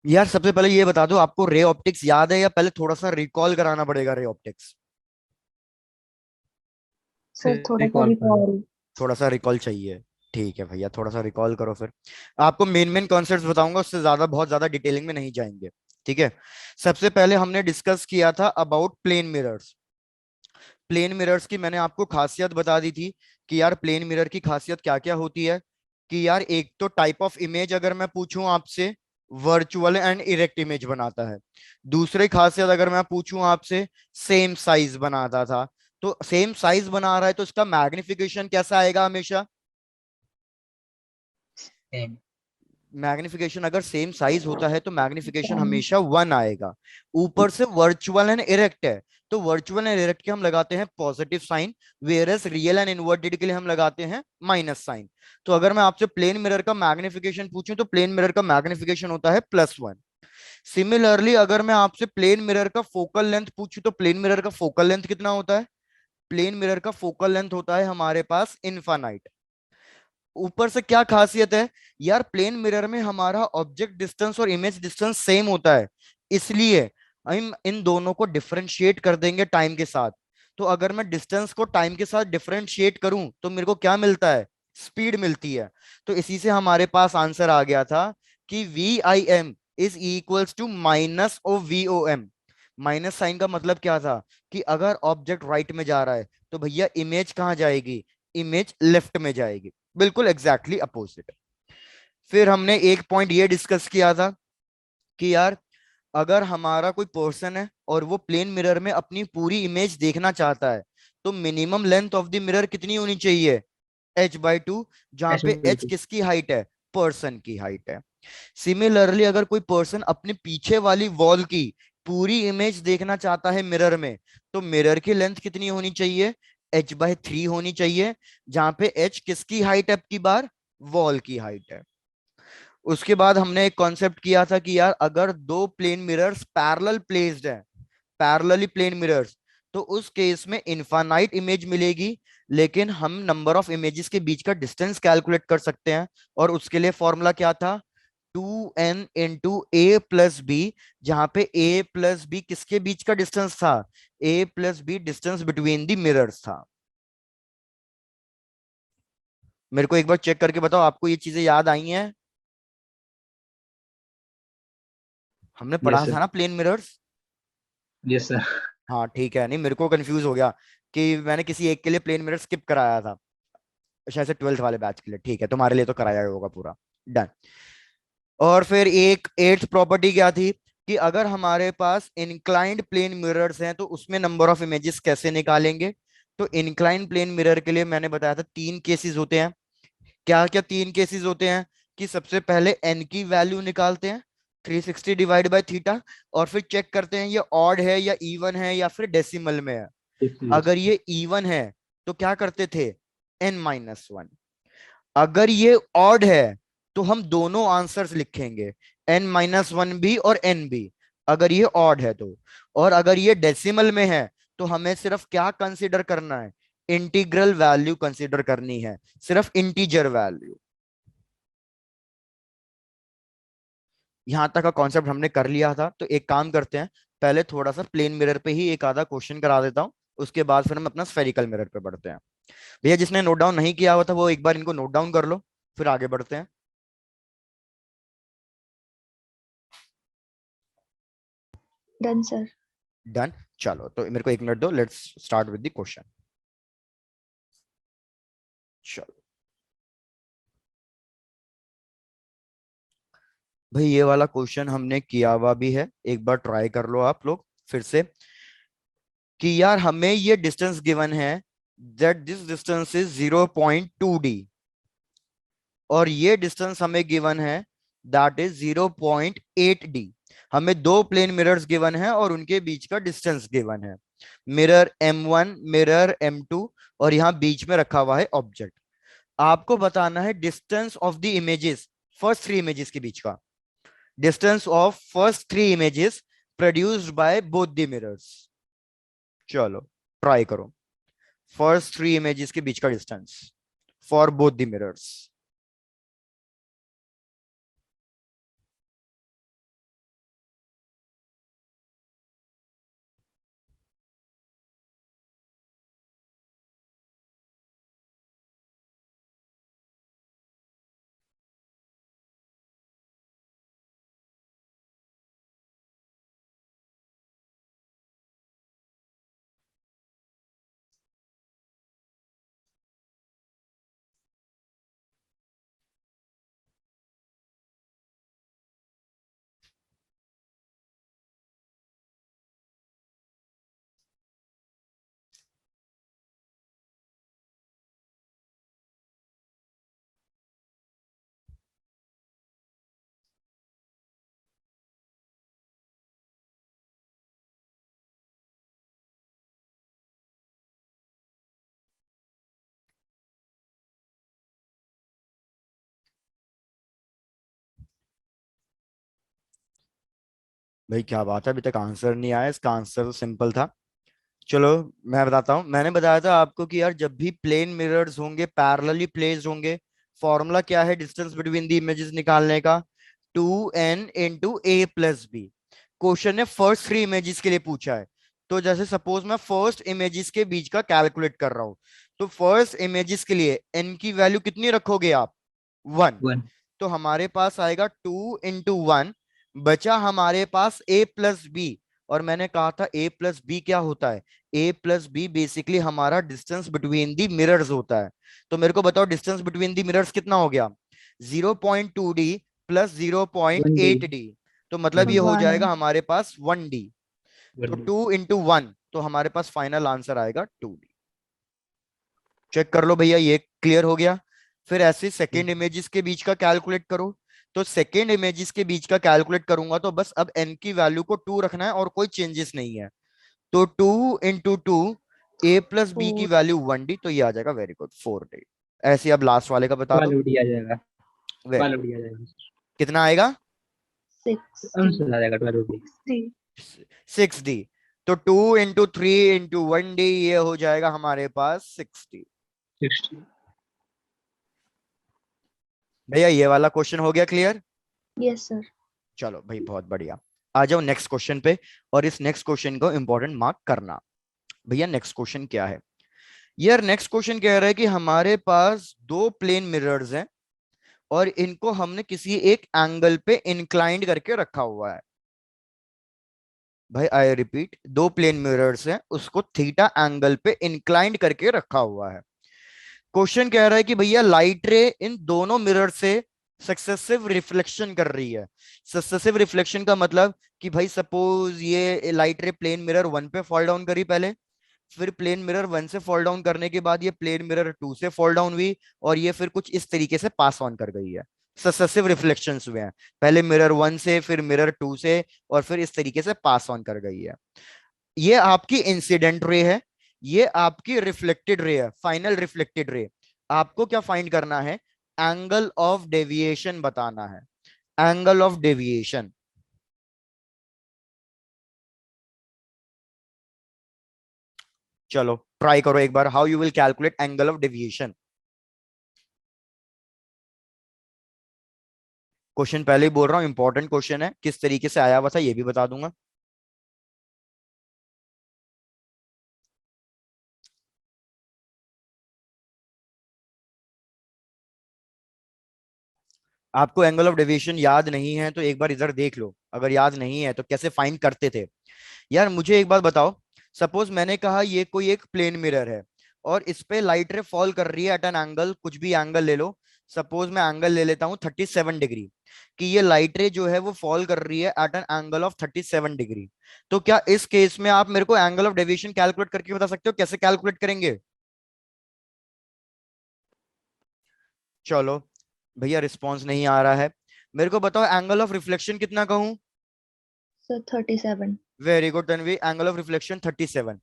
यार सबसे पहले ये बता दो, आपको रे ऑप्टिक्स याद है या पहले थोड़ा सा रिकॉल कराना पड़ेगा रे ऑप्टिक्स? सर थोड़ा सा रिकॉल कर लो। रिकॉल। थोड़ा सा रिकॉल चाहिए। ठीक है भैया, थोड़ा सा रिकॉल करो फिर। आपको मेन मेन कॉन्सेप्ट्स बताऊंगा, उससे ज्यादा बहुत ज्यादा डिटेलिंग में नहीं जाएंगे। ठीक है। सबसे पहले हमने डिस्कस किया था about plane mirrors. Plane mirrors की मैंने आपको खासियत बता दी थी कि यार प्लेन मिरर की खासियत क्या क्या होती है। कि यार एक तो टाइप ऑफ इमेज अगर मैं पूछूं आपसे, वर्चुअल एंड इरेक्ट इमेज बनाता है। दूसरी खासियत अगर मैं पूछूं आपसे, सेम साइज बनाता था। तो सेम साइज बना रहा है तो इसका मैग्निफिकेशन कैसा आएगा हमेशा? सेम। मैग्निफिकेशन अगर सेम साइज होता है तो मैग्निफिकेशन वन। हमेशा 1 आएगा। ऊपर से वर्चुअल एंड इरेक्ट है, तो वर्चुअल एंड इरेक्ट के हम लगाते हैं positive sign, whereas real and inverted के लिए हम लगाते हैं माइनस साइन। तो अगर मैं आपसे प्लेन मिरर का मैग्निफिकेशन पूछूं तो प्लेन मिरर का मैग्निफिकेशन होता है +1। सिमिलरली अगर मैं आपसे प्लेन मिरर का फोकल लेंथ पूछूं तो प्लेन मिरर का फोकल लेंथ कितना होता है? प्लेन मिरर का फोकल लेंथ होता है हमारे पास इनफाइनाइट। ऊपर से क्या खासियत है, यार प्लेन मिरर में हमारा ऑब्जेक्ट डिस्टेंस और इमेज डिस्टेंस सेम होता है, इसलिए हम इन दोनों को डिफरेंशिएट कर देंगे टाइम के साथ। तो अगर मैं डिस्टेंस को टाइम के साथ डिफरेंशिएट करूं तो मेरे को क्या मिलता है? स्पीड मिलती है। तो इसी से हमारे पास आंसर आ गया था कि VIM is equals to minus O VOM। Minus sign का मतलब क्या था? कि अगर ऑब्जेक्ट राइट में जा रहा है तो भैया इमेज कहाँ जाएगी? इमेज लेफ्ट में जाएगी। बिल्कुल एग्जैक्टली अपोजिट। फिर हमने एक पॉइंट ये डिस्कस किया था कि यार अगर हमारा कोई पर्सन है और वो प्लेन मिरर में अपनी पूरी इमेज देखना चाहता है, तो minimum length of the mirror कितनी होनी चाहिए? H/2, जहां एच पे बाई H टू। किसकी हाइट है? पर्सन की हाइट है। सिमिलरली अगर कोई पर्सन अपने पीछे वाली वॉल की पूरी इमेज देखना चाहता है मिरर में, तो मिरर की लेंथ कितनी होनी चाहिए? H/3 होनी चाहिए, जहां पे H किसकी हाइट है? आपकी बार वॉल की हाइट है। उसके बाद हमने एक कॉन्सेप्ट किया था कि यार अगर दो प्लेन मिरर्स पैरेलल प्लेस्ड है, पैरेलली प्लेन मिरर्स, तो उस केस में इनफाइनाइट इमेज मिलेगी, लेकिन हम नंबर ऑफ इमेजेस के बीच का डिस्टेंस कैलकुलेट कर सकते हैं। और उसके लिए फॉर्मूला क्या था? 2n × a + b, जहां पे a + b किसके बीच का डिस्टेंस था? a + b distance between the mirrors था। मेरे को एक बार चेक करके बताओ, आपको ये चीजें याद आई हैं? हमने पढ़ा यस सर। था ना प्लेन मिरर्स? Yes sir. हाँ ठीक है। नहीं, मेरे को कंफ्यूज हो गया कि मैंने किसी एक के लिए प्लेन मिरर स्किप कराया था, शायद से 12th वाले बैच के लिए। ठीक है, तुम्हारे लिए तो कराया होगा पूरा। डन। और फिर एक एट्थ प्रॉपर्टी क्या थी कि अगर हमारे पास इंक्लाइंड प्लेन मिरर्स हैं तो उसमें नंबर ऑफ इमेजेस कैसे निकालेंगे? तो इंक्लाइंड प्लेन मिरर के लिए मैंने बताया था 3 केसेस होते हैं। क्या क्या 3 केसेस होते हैं? कि सबसे पहले एन की वैल्यू निकालते हैं, 360/θ, और फिर चेक करते हैं ये ऑड है या इवन है या फिर डेसिमल में है। यस। अगर ये इवन है तो क्या करते थे? n-1। अगर ये ऑड है तो हम दोनों आंसर्स लिखेंगे, n-1 भी और n भी, अगर ये ऑड है तो। और अगर ये डेसिमल में है तो हमें सिर्फ क्या कंसीडर करना है? इंटीग्रल वैल्यू कंसीडर करनी है, सिर्फ इंटीजर वैल्यू। यहां तक का कॉन्सेप्ट हमने कर लिया था, तो एक काम करते हैं, पहले थोड़ा सा प्लेन मिरर पे ही एक आधा क्वेश्चन करा देता हूं, उसके बाद फिर हम अपना स्फेरिकल मिरर पे बढ़ते हैं। भैया जिसने नोट डाउन नहीं किया हुआ था वो एक बार इनको नोट डाउन कर लो, फिर आगे बढ़ते हैं। Done sir. डन। चलो तो मेरे को 1 मिनट दो, let's start with the question. चलो भाई, ये वाला क्वेश्चन हमने किया हुआ भी है, एक बार ट्राई कर लो आप लोग फिर से। कि यार हमें ये डिस्टेंस गिवन है, that this distance is 0.2d, और ये डिस्टेंस हमें गिवन है, दैट इज 0.8d। हमें दो प्लेन मिरर्स गिवन है और उनके बीच का डिस्टेंस गिवन है, मिरर M1, मिरर M2, और यहां बीच में रखा हुआ है ऑब्जेक्ट। आपको बताना है distance of the images, first 3 images के बीच का distance of first 3 images produced by both the mirrors. चलो ट्राई करो, फर्स्ट 3 इमेजेस के बीच का distance for both the mirrors. भाई क्या बात है, अभी तक आंसर नहीं आया। इसका आंसर तो सिंपल था। चलो मैं बताता हूँ। मैंने बताया था आपको कि यार जब भी प्लेन मिरर्स होंगे, पैरेलली प्लेस्ड होंगे, फॉर्मूला क्या है डिस्टेंस बिटवीन द इमेजेस निकालने का? 2n × a + b। क्वेश्चन ने फर्स्ट 3 इमेजेस के लिए पूछा है। तो जैसे सपोज मैं फर्स्ट इमेजेस के बीच का कैलकुलेट कर रहा हूँ, तो फर्स्ट इमेजेस के लिए n की वैल्यू कितनी रखोगे आप? 1। 1। तो हमारे पास आएगा 2 × 1। बचा हमारे पास a + b। और मैंने कहा था a + b क्या होता है? a + b बेसिकली हमारा डिस्टेंस बिटवीन दी मिरर्स होता है। तो मेरे को बताओ डिस्टेंस बिटवीन दी मिरर्स कितना हो गया? 0.2d + 1D। 0.8d। तो मतलब 1D। ये हो जाएगा 1। हमारे पास 1d। तो 1D। 2 × 1, तो हमारे पास फाइनल आंसर आएगा 2d। चेक कर लो भैया, ये क्लियर हो गया। फिर ऐसे सेकेंड इमेजेस के बीच का कैलकुलेट करो। तो सेकेंड इमेजेस के बीच का कैलकुलेट करूंगा तो बस अब n की वैल्यू को 2 रखना है और कोई चेंजेस नहीं है। तो 2 × 2 a + b की 4। वैल्यू 1d, तो ये आ जाएगा वेरी गुड 4d। ऐसे अब लास्ट वाले का बता दो। 12D आ जाएगा। Very good. 12D आ जाएगा। कितना आएगा? 60। आंसर आ जाएगा 12D। 60। 6d। तो 2 × 3 × 1d ये हो जाएगा हमारे पास 60। 60। भैया ये वाला क्वेश्चन हो गया क्लियर? Yes sir. चलो भाई बहुत बढ़िया। आ जाओ नेक्स्ट क्वेश्चन पे, और इस नेक्स्ट क्वेश्चन को इंपॉर्टेंट मार्क करना। भैया नेक्स्ट क्वेश्चन क्या है? यार नेक्स्ट क्वेश्चन कह रहा है कि हमारे पास दो प्लेन मिरर्स हैं और इनको हमने किसी एक एंगल पे इंक्लाइंड करके रखा हुआ है। भाई आई रिपीट, दो प्लेन मिरर्स हैं, उसको थीटा एंगल पे इंक्लाइंड करके रखा हुआ है। क्वेश्चन कह रहा है कि भैया लाइट रे इन दोनों मिरर से सक्सेसिव रिफ्लेक्शन कर रही है। सक्सेसिव रिफ्लेक्शन का मतलब कि भाई सपोज ये लाइट रे प्लेन मिरर 1 पे फॉल डाउन करी पहले, फिर प्लेन मिरर 1 से फॉल डाउन करने के बाद ये प्लेन मिरर 2 से फॉल डाउन हुई, और ये फिर कुछ इस तरीके से पास ऑन कर गई है। सक्सेसिव रिफ्लेक्शंस हुए हैं, पहले मिरर 1 से, फिर मिरर 2 से, और फिर इस तरीके से पास ऑन कर गई है। ये आपकी इंसिडेंट रे है, ये आपकी रिफ्लेक्टेड रे है, फाइनल रिफ्लेक्टेड रे। आपको क्या फाइंड करना है? एंगल ऑफ डेविएशन बताना है। Angle of deviation. चलो ट्राई करो एक बार, how you will calculate angle of deviation. Question पहले ही बोल रहा हूं इंपॉर्टेंट क्वेश्चन है, किस तरीके से आया हुआ था ये भी बता दूंगा। आपको एंगल ऑफ डेविएशन याद नहीं है तो एक बार इधर देख लो, अगर याद नहीं है तो कैसे फाइंड करते थे। यार मुझे एक बात बताओ, सपोज मैंने कहा ये कोई एक प्लेन मिरर है और इस पे लाइट रे फॉल कर रही है एट एन एंगल, कुछ भी एंगल ले लो। सपोज मैं एंगल ले लेता हूँ 37 डिग्री, कि ये लाइट रे जो है वो फॉल कर रही है at an angle of 37 degree. तो क्या इस केस में आप मेरे को एंगल ऑफ डेविएशन कैलकुलेट करके बता सकते हो? कैसे कैलकुलेट करेंगे? चलो भैया रिस्पॉन्स नहीं आ रहा है। मेरे को बताओ एंगल ऑफ रिफ्लेक्शन कितना कहूं? Sir 37। Very good Tanvi, angle of reflection 37।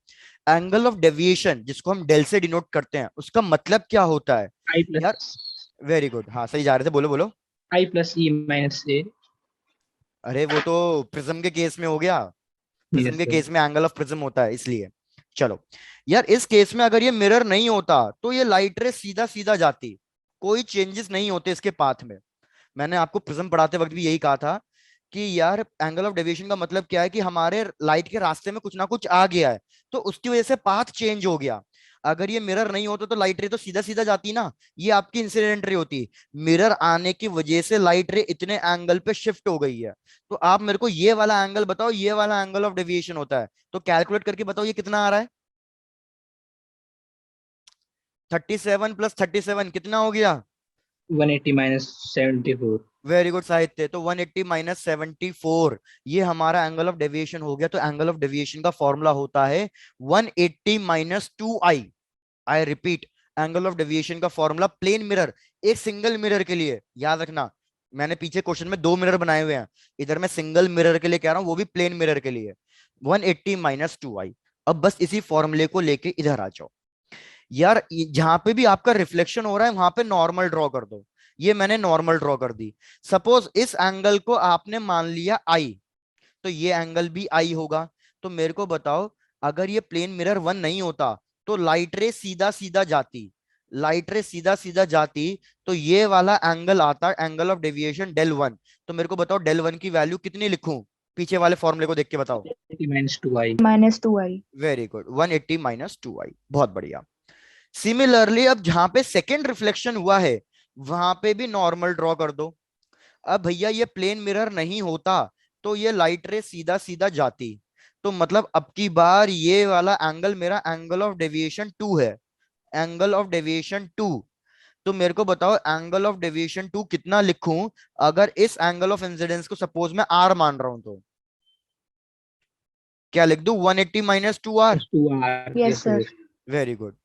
Angle of deviation जिसको हम डेल से डिनोट करते हैं, उसका मतलब क्या होता है? I यार plus वेरी गुड, हाँ सही जा रहे थे, बोलो बोलो। I plus E minus A। अरे वो तो प्रिज्म के केस में हो गया, प्रिज्म यस के सर। केस में एंगल ऑफ प्रिज्म होता है इसलिए। चलो यार इस केस में अगर ये मिरर नहीं होता तो ये लाइट रे सीधा सीधा जाती, कोई चेंजेस नहीं होते इसके पाथ में। मैंने आपको प्रिज्म पढ़ाते वक्त भी यही कहा था कि यार एंगल ऑफ डेविएशन का मतलब क्या है कि हमारे लाइट के रास्ते में कुछ ना कुछ आ गया है, तो उसकी वजह से पाथ चेंज हो गया। अगर ये मिरर नहीं होता तो लाइट रे तो सीधा सीधा जाती ना, ये आपकी इंसिडेंट रे होती। मिरर आने की वजह से लाइट रे इतने एंगल पे शिफ्ट हो गई है। तो आप मेरे को ये वाला एंगल बताओ, ये वाला एंगल ऑफ डेविएशन होता है। तो कैलकुलेट करके बताओ ये कितना आ रहा है? 37 + 37 कितना हो गया? 180 minus 74। वेरी गुड साहित्य, तो 180 - 74, ये हमारा एंगल ऑफ डेविएशन हो गया। तो एंगल ऑफ डेविएशन का फॉर्मूला होता है 180 - 2i। I repeat, angle of deviation का फॉर्मूला प्लेन मिरर, एक सिंगल मिरर के लिए याद रखना। मैंने पीछे क्वेश्चन में दो मिरर बनाए हुए हैं, इधर मैं सिंगल मिरर के लिए कह रहा हूं, वो भी प्लेन मिरर के लिए। 180 - 2i। अब बस इसी फॉर्मूले को लेके इधर आ जाओ। यार जहां पे भी आपका रिफ्लेक्शन हो रहा है वहां पे नॉर्मल ड्रॉ कर दो। ये मैंने नॉर्मल ड्रॉ कर दी। सपोज इस एंगल को आपने मान लिया आई, तो ये एंगल भी आई होगा। तो मेरे को बताओ, अगर ये प्लेन मिरर 1 नहीं होता तो लाइट रे सीधा सीधा जाती, लाइट रे सीधा सीधा जाती, तो ये वाला एंगल आता, एंगल ऑफ डेविएशन del 1। तो मेरे को बताओ del 1 की वैल्यू कितनी लिखूं, पीछे वाले फॉर्मूले को देख के बताओ। 80 minus 2i. -2i. Very good, 180 minus 2i, बहुत बढ़िया। सिमिलरली अब जहां पे सेकेंड रिफ्लेक्शन हुआ है वहां पे भी नॉर्मल ड्रॉ कर दो। अब भैया ये प्लेन मिरर नहीं होता तो ये लाइट रे सीधा सीधा जाती, तो मतलब अब की बार ये वाला एंगल मेरा एंगल ऑफ डेविएशन 2 है, एंगल ऑफ डेविएशन 2। तो मेरे को बताओ एंगल ऑफ डेविएशन 2 कितना लिखूं, अगर इस एंगल ऑफ इंसिडेंस को सपोज मैं आर मान रहा हूं तो क्या लिख दूं, 180 minus 2r। Plus 2r. Yes, sir. Very good.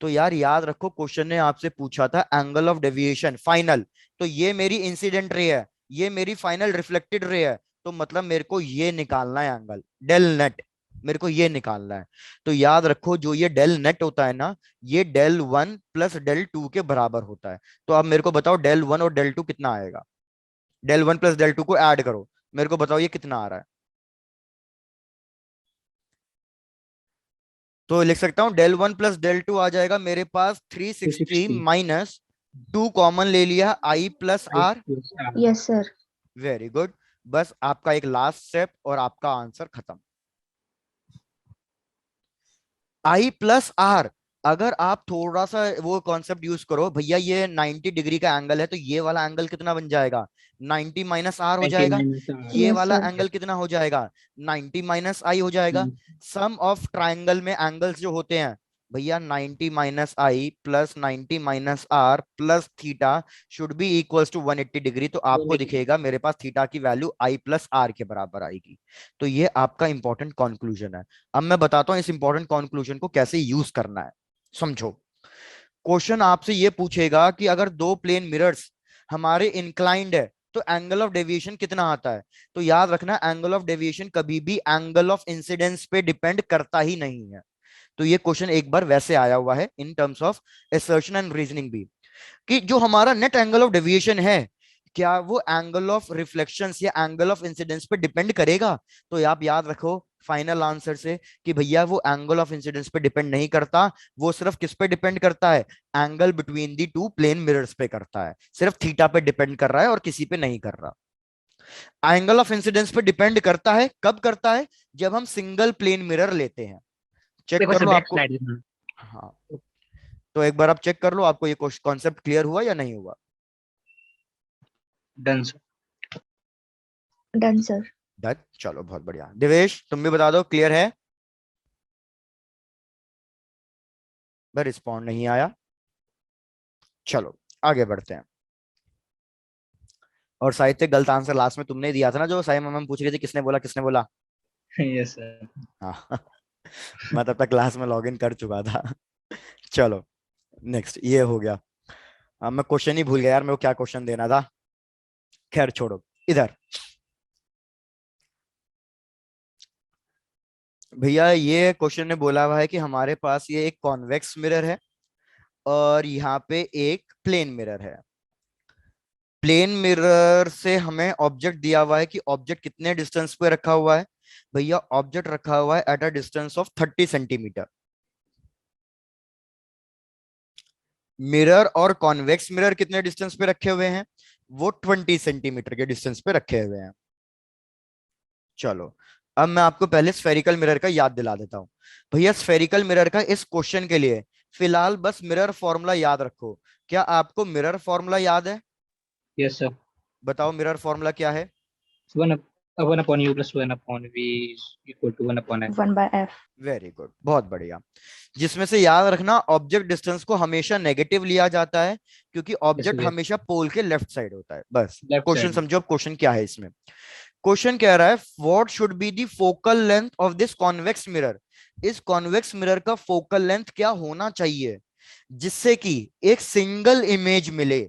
तो यार याद रखो, क्वेश्चन ने आपसे पूछा था एंगल ऑफ डेविएशन फाइनल, तो ये मेरी इंसिडेंट रे है, ये मेरी फाइनल रिफ्लेक्टेड रे है, तो मतलब मेरे को ये निकालना है एंगल डेल नेट, मेरे को ये निकालना है। तो याद रखो जो ये डेल नेट होता है ना, ये del 1 प्लस del 2 के बराबर होता है। तो अब मेरे को बताओ del 1 और del 2 कितना आएगा, del 1 प्लस del 2 को ऐड करो, मेरे को बताओ ये कितना आ रहा है। तो लिख सकता हूं del 1 प्लस del 2 आ जाएगा मेरे पास 360 260. माइनस 2 कॉमन ले लिया i plus I R. plus r. Yes, sir. Very good, बस आपका एक लास्ट स्टेप और आपका आंसर खत्म। i प्लस आर, अगर आप थोड़ा सा वो कॉन्सेप्ट यूज करो, भैया ये 90 डिग्री का एंगल है तो ये वाला एंगल कितना बन जाएगा, 90 माइनस आर हो 90 जाएगा। minus r. ये Yes, वाला sir. एंगल कितना हो जाएगा, 90 माइनस आई हो जाएगा। सम ऑफ ट्राइंगल में एंगल्स जो होते हैं भैया 90 minus I plus 90 minus R plus theta should be equals to 180 degree. तो आपको 180. दिखेगा मेरे पास थीटा की वैल्यू आई प्लस आर के बराबर आएगी। तो ये आपका इंपॉर्टेंट कंक्लूजन है। अब मैं बताता हूं इस इंपॉर्टेंट कंक्लूजन को कैसे यूज करना है, समझो। क्वेश्चन आपसे ये पूछेगा कि अगर दो प्लेन मिरर्स हमारे इंक्लाइंड है तो एंगल ऑफ डेविएशन कितना आता है। तो याद रखना एंगल ऑफ डेविएशन कभी भी एंगल ऑफ इंसिडेंस पे डिपेंड करता ही नहीं है। तो ये क्वेश्चन एक बार वैसे आया हुआ है in terms of assertion and reasoning भी, कि जो हमारा नेट एंगल ऑफ डेविएशन है क्या वो एंगल ऑफ रिफ्लेक्शंस या एंगल ऑफ इंसिडेंस पे डिपेंड करेगा। तो आप याद रखो फाइनल आंसर से कि भैया वो एंगल ऑफ इंसिडेंस पे डिपेंड नहीं करता, वो सिर्फ किस पे डिपेंड करता है, angle between the two plane mirrors पे करता है, सिर्फ थीटा पे डिपेंड कर रहा है और किसी पे नहीं कर रहा। एंगल ऑफ इंसिडेंस पे डिपेंड करता है, कब करता है, जब हम सिंगल प्लेन मिरर लेते हैं। चेक देखो कर सर लो बैक आपको। स्लाइड है ना. हाँ, तो एक बार आप चेक कर लो आपको ये कॉन्सेप्ट क्लियर हुआ या नहीं हुआ। Done sir. Done, sir. Done, चलो बहुत बढ़िया। दिवेश तुम भी बता दो क्लियर है। भाई रिस्पॉन्ड नहीं आया, चलो आगे बढ़ते हैं। और साहित्य गलत आंसर लास्ट में तुमने ही दिया था ना, जो साई मैम पूछ रही थी किसने बोला किसने बोला। Yes sir. हाँ मैं तब तक क्लास में लॉग इन कर चुका था। चलो नेक्स्ट ये हो गया। अब मैं क्वेश्चन ही भूल गया यार, मेरे को क्या क्वेश्चन देना था, खैर छोड़ो। इधर भैया ये क्वेश्चन ने बोला हुआ है कि हमारे पास ये एक कॉन्वेक्स मिरर है और यहाँ पे एक प्लेन मिरर है। प्लेन मिरर से हमें ऑब्जेक्ट दिया हुआ है कि ऑब्जेक्ट कितने डिस्टेंस पे रखा हुआ है। भैया ऑब्जेक्ट रखा हुआ है at a distance of 30 centimetre. Mirror और कॉन्वेक्स मिरर कितने डिस्टेंस पे रखे हुए हैं, वो 20 सेंटीमीटर के डिस्टेंस पे रखे हुए हैं। चलो अब मैं आपको पहले स्फेरिकल मिरर का याद दिला देता हूं। भैया स्फेरिकल मिरर का इस क्वेश्चन के लिए फिलहाल बस मिरर फॉर्मूला याद रखो। क्या आपको मिरर फॉर्मूला याद है, Yes sir. बताओ मिरर फॉर्मूला क्या है। 1 upon u plus 1 upon v is equal to 1 upon f. 1 by f. Very good, बहुत बढ़िया। जिसमें से याद रखना ऑब्जेक्ट डिस्टेंस को हमेशा नेगेटिव लिया जाता है क्योंकि Yes ऑब्जेक्ट sir. हमेशा पोल के लेफ्ट साइड होता है। बस Left क्वेश्चन side. समझो, अब क्वेश्चन क्या है इसमें। क्वेश्चन कह रहा है what should be the focal length of this convex mirror. इस कॉन्वेक्स मिरर का फोकल लेंथ क्या होना चाहिए जिससे कि एक सिंगल इमेज मिले।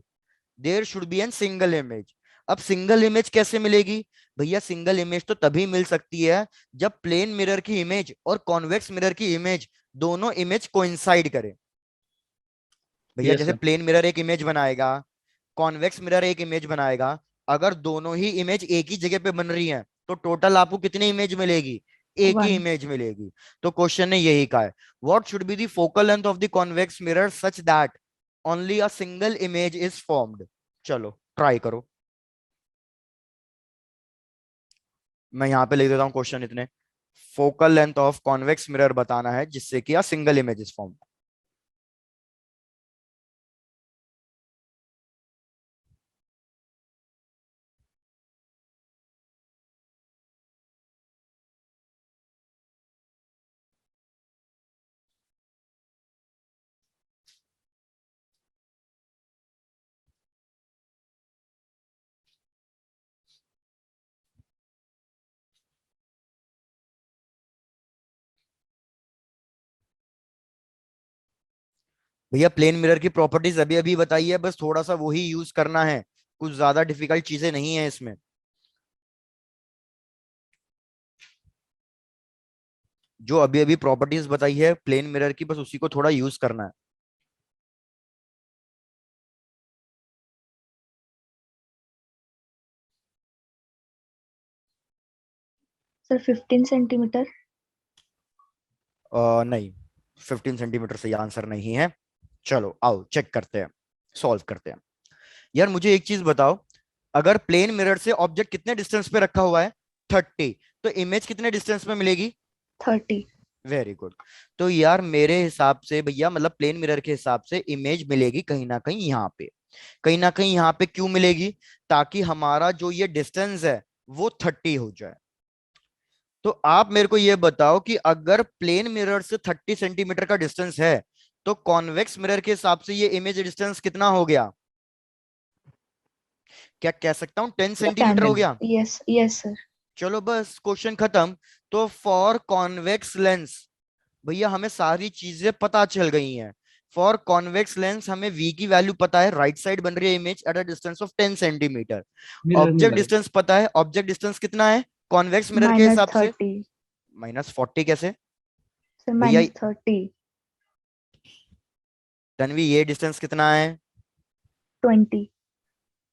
There should be an single image. अब सिंगल इमेज कैसे मिलेगी, भैया सिंगल इमेज तो तभी मिल सकती है जब प्लेन मिरर की इमेज और कॉन्वेक्स मिरर की इमेज दोनों इमेज कोइंसाइड करें। भैया Yes जैसे sir. प्लेन मिरर एक इमेज बनाएगा, कॉन्वेक्स मिरर एक इमेज बनाएगा, अगर दोनों ही इमेज एक ही जगह पे बन रही हैं तो टोटल आपको कितनी इमेज मिलेगी, एक ही One. इमेज मिलेगी। तो क्वेश्चन ने यही कहा है, what should be the focal length of the convex mirror such that only a single image is formed. चलो ट्राई करो, मैं यहां पे लिख देता हूं क्वेश्चन इतने, focal length of convex mirror बताना है जिससे कि a single image is formed. भैया प्लेन मिरर की प्रॉपर्टीज अभी अभी बताई है, बस थोड़ा सा वही यूज करना है, कुछ ज्यादा डिफिकल्ट चीजें नहीं है इसमें। जो अभी अभी प्रॉपर्टीज बताई है प्लेन मिरर की, बस उसी को थोड़ा यूज करना है। Sir, 15 centimeter. नहीं, 15 सेंटीमीटर से ये आंसर नहीं है। चलो आओ चेक करते हैं, सॉल्व करते हैं। यार मुझे एक चीज बताओ, अगर प्लेन मिरर से ऑब्जेक्ट कितने डिस्टेंस पे रखा हुआ है, 30, तो इमेज कितने डिस्टेंस में मिलेगी? 30. Very good. तो यार मेरे हिसाब से भैया, मतलब प्लेन मिरर के हिसाब से इमेज मिलेगी कहीं ना कहीं यहाँ पे, कहीं ना कहीं यहाँ पे क्यों मिलेगी, ताकि हमारा जो ये डिस्टेंस है वो 30 हो जाए। तो आप मेरे को ये बताओ कि अगर प्लेन मिरर से 30 सेंटीमीटर का डिस्टेंस है, तो कॉन्वेक्स मिरर के हिसाब से ये इमेज डिस्टेंस कितना हो गया? क्या कह सकता हूं, 10 सेंटीमीटर 10. हो 10. गया। Yes, yes, sir. चलो बस क्वेश्चन खत्म। तो फॉर कॉन्वेक्स लेंस, भैया हमें सारी चीजें पता चल गई हैं। फॉर कॉन्वेक्स लेंस हमें v की वैल्यू पता है, राइट साइड बन रही है image at a distance of 10 centimetre. Mirror में ऑब्जेक्ट लगा. डिस्टेंस पता है, ऑब्जेक्ट डिस्टेंस कितना है कॉन्वेक्स मिरर के Minus हिसाब से? 30. -40 कैसे Sir, भैया? minus 30. तन्वी ये डिस्टेंस कितना है? 20.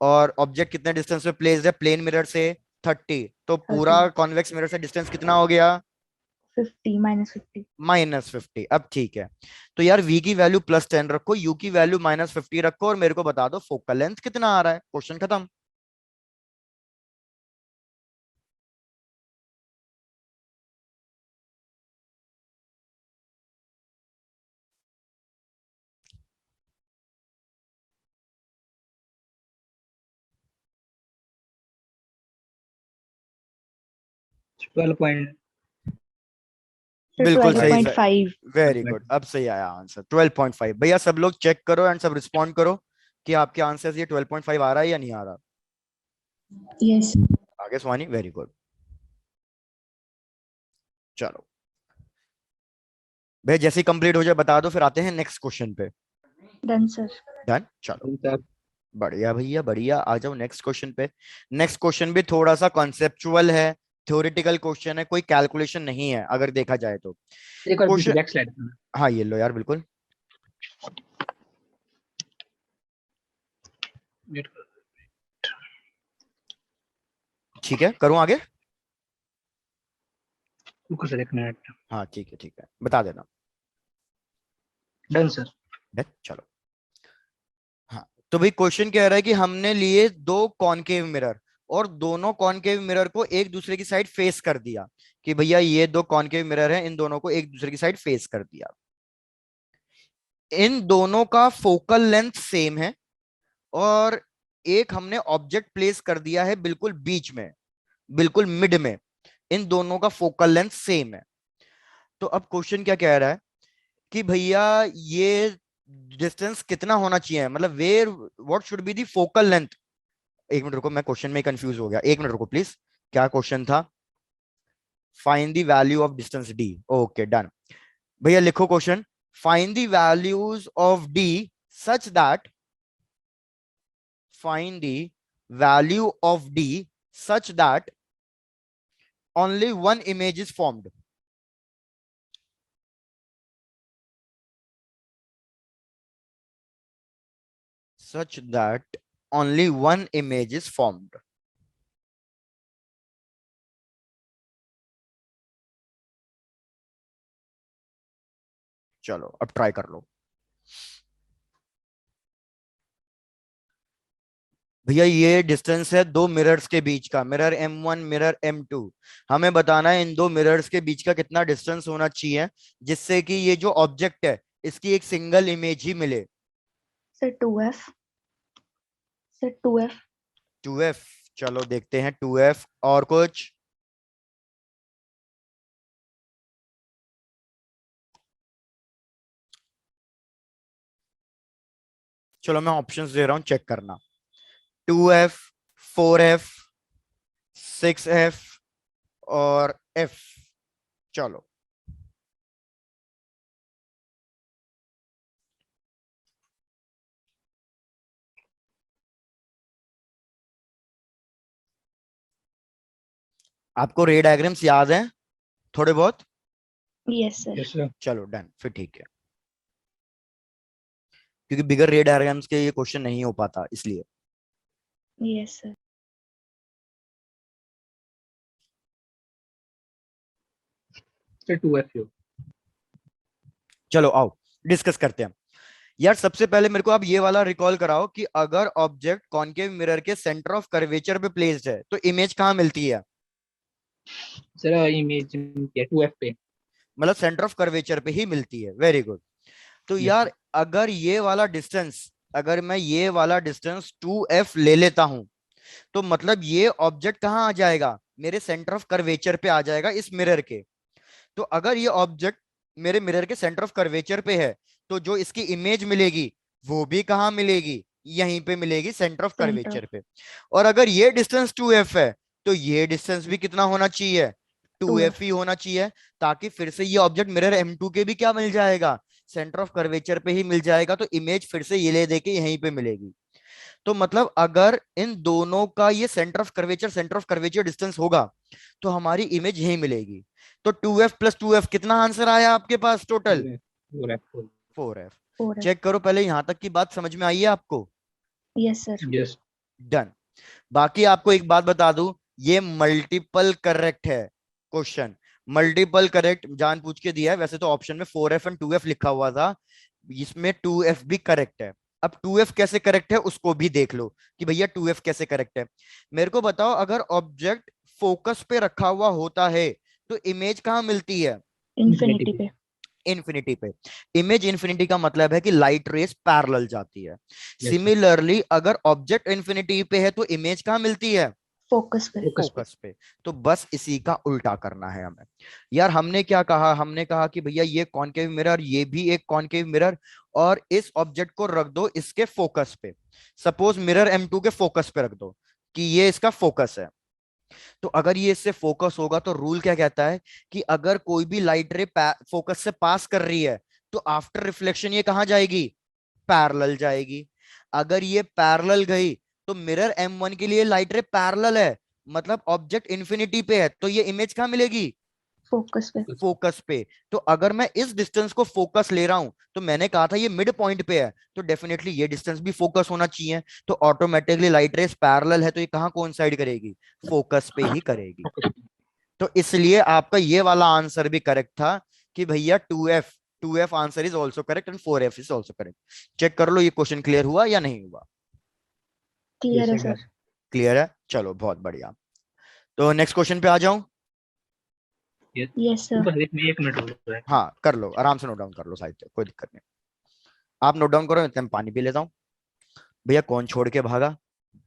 और ऑब्जेक्ट कितने डिस्टेंस पे प्लेस्ड है प्लेन मिरर से? 30। तो पूरा 30. कॉन्वेक्स मिरर से डिस्टेंस कितना हो गया? 50. -50. -50। अब ठीक है, तो यार v की वैल्यू +10 रखो, u की वैल्यू -50 रखो, और मेरे को बता दो फोकल लेंथ कितना आ रहा है। क्वेश्चन खत्म। 12 point. Sir, बिल्कुल सही सर, 12.5. वेरी गुड, अब सही आया आंसर 12.5। भैया सब लोग चेक करो एंड सब रिस्पॉन्ड करो कि आपके आंसर ये 12.5 आ रहा है या नहीं आ रहा। Yes. आगे स्वानी, वेरी गुड। चलो भैया जैसे ही कंप्लीट हो जाए बता दो, फिर आते हैं नेक्स्ट क्वेश्चन पे। Done, sir. डन, चलो Sir, बढ़िया भैया बढ़िया, आ जाओ नेक्स्ट क्वेश्चन पे। नेक्स्ट क्वेश्चन भी थोड़ा सा कॉन्सेप्चुअल है, थ्योरेटिकल क्वेश्चन है, कोई कैलकुलेशन नहीं है अगर देखा जाए तो। एक और पीछे क्वेश्चन, बैक स्लाइड करना. हाँ ये लो यार बिल्कुल, Wait करो. ठीक है करूँ आगे? रुको सर, एक मिनट. हाँ ठीक है बता देना। Done sir. चलो, हाँ तो भाई क्वेश्चन कह रहा है कि हमने लिए दो कॉनकेव मिरर, और दोनों कॉनकेव मिरर को एक दूसरे की साइड फेस कर दिया, कि भैया ये दो कॉनकेव मिरर हैं, इन दोनों को एक दूसरे की साइड फेस कर दिया। इन दोनों का फोकल लेंथ सेम है, और एक हमने ऑब्जेक्ट प्लेस कर दिया है बिल्कुल बीच में, बिल्कुल मिड में। इन दोनों का फोकल लेंथ सेम है। तो अब क्वेश्चन क्या कह रहा है कि भैया ये डिस्टेंस कितना होना चाहिए, मतलब where what should be the focal length. एक मिनट रुको, मैं क्वेश्चन में कंफ्यूज हो गया, एक मिनट रुको प्लीज। क्या क्वेश्चन था? Find the value of distance D. Okay done. भैया लिखो question, find the values of D such that, find the value of d such that only one image is formed। such that only one image is formed। चलो अब try कर लो भैया। ये distance है दो mirrors के बीच का, मिरर M1 मिरर M2। हमें बताना है इन दो मिरर्स के बीच का कितना डिस्टेंस होना चाहिए जिससे कि ये जो ऑब्जेक्ट है इसकी एक सिंगल इमेज ही मिले। Sir 2f, sir 2f। 2f। चलो देखते हैं 2f। और कुछ? चलो मैं ऑप्शंस दे रहा हूं, चेक करना। 2f, 4f, 6f और f। चलो आपको रे डायग्राम्स याद हैं थोड़े बहुत? Yes sir. Yes, sir. चलो डन, फिर ठीक है, क्योंकि बिगर रे डायग्राम्स के ये क्वेश्चन नहीं हो पाता इसलिए। Yes sir. Sir, 2FU. चलो आओ डिस्कस करते हैं। यार सबसे पहले मेरे को आप ये वाला रिकॉल कराओ कि अगर ऑब्जेक्ट कॉनकेव मिरर के सेंटर ऑफ कर्वेचर पे प्लेस्ड है तो इमेज कहाँ मिलती है? Sir, image क्या 2F पे? मतलब सेंटर ऑफ कर्वेचर पे ही मिलती है। Very good. तो Yes, sir. यार अगर ये वाला डिस्टेंस, अगर मैं ये वाला डिस्टेंस 2f ले लेता हूं तो मतलब ये ऑब्जेक्ट कहाँ आ जाएगा? मेरे सेंटर ऑफ कर्वेचर पे आ जाएगा इस मिरर के। तो अगर ये ऑब्जेक्ट मेरे मिरर के सेंटर ऑफ कर्वेचर पे है तो जो इसकी इमेज मिलेगी वो भी कहाँ मिलेगी? यहीं पे मिलेगी, सेंटर ऑफ सेंटर। कर्वेचर पे। और अगर ये डिस्टेंस 2f है तो ये डिस्टेंस भी कितना होना चाहिए? 2f 2f। ही होना चाहिए, ताकि फिर से ये ऑब्जेक्ट मिरर M2 के भी क्या मिल जाएगा? सेंटर ऑफ कर्वेचर पे ही मिल जाएगा। तो इमेज फिर से ये ले देके यहीं पे मिलेगी। तो मतलब अगर इन दोनों का ये सेंटर ऑफ कर्वेचर डिस्टेंस होगा तो हमारी इमेज यही मिलेगी। तो 2f प्लस 2f कितना आंसर आया आपके पास total? 4F, 4F. 4f। 4f। Check करो पहले, यहां तक की बात समझ में आई है आपको? Yes sir. Yes. डन। बाकी आपको एक बात बता दूं, ये मल्टीपल करेक्ट है क्वेश्चन। मल्टीपल करेक्ट जानबूझ के दिया है, वैसे तो ऑप्शन में 4f एंड 2f लिखा हुआ था, इसमें 2f भी करेक्ट है। अब 2f कैसे करेक्ट है उसको भी देख लो कि भैया 2f कैसे करेक्ट है। मेरे को बताओ, अगर ऑब्जेक्ट फोकस पे रखा हुआ होता है तो इमेज कहाँ मिलती है? Infinity Infinity. पे। इन्फिनिटी पे। इमेज इन्फिनिटी का मतलब है कि लाइट रेस पैरेलल जाती है। Yes, sir. सिमिलरली अगर ऑब्जेक्ट इन्फिनिटी पे है तो इमेज कहाँ मिलती है? फोकस पे। Focus पे. फोकस पे। तो बस इसी का उल्टा करना है हमें। यार हमने क्या कहा, हमने कहा कि भैया ये कॉनकेव मिरर, ये भी एक कॉनकेव मिरर, और इस ऑब्जेक्ट को रख दो इसके फोकस पे। सपोज मिरर M2 के फोकस पे रख दो कि ये इसका फोकस है। तो अगर ये इससे फोकस होगा तो रूल क्या कहता है कि अगर कोई भी लाइट रे फोकस से पास कर रही है तो आफ्टर रिफ्लेक्शन ये कहां जाएगी? पैरेलल जाएगी। अगर ये पैरेलल गई तो मिरर M1 के लिए लाइट रे पैरेलल है, मतलब ऑब्जेक्ट इंफिनिटी पे है, तो ये इमेज कहां मिलेगी? फोकस पे। फोकस पे। तो अगर मैं इस डिस्टेंस को फोकस ले रहा हूं तो मैंने कहा था ये मिड पॉइंट पे है, तो डेफिनेटली ये डिस्टेंस भी फोकस होना चाहिए। तो ऑटोमेटिकली लाइट रेस पैरेलल है तो ये कहां कोइंसाइड करेगी? फोकस पे ही करेगी। Focus. तो इसलिए आपका ये वाला आंसर भी करेक्ट था कि भैया 2f, 2f answer is also correct and 4f is also correct. Check कर लो ये क्वेश्चन क्लियर हुआ या नहीं हुआ? क्लियर Yes, है sir. सर। Done. क्लियर है, चलो बहुत बढ़िया। तो नेक्स्ट क्वेश्चन पे आ जाऊं? Yes. Yes sir. बस इसमें 1 मिनट हो रहा है. हाँ कर लो, आराम से नोट डाउन कर लो साहित्य, कोई दिक्कत नहीं। आप नोट डाउन करो, इतने में पानी पी लेता हूँ। भैया कौन छोड़ के भागा?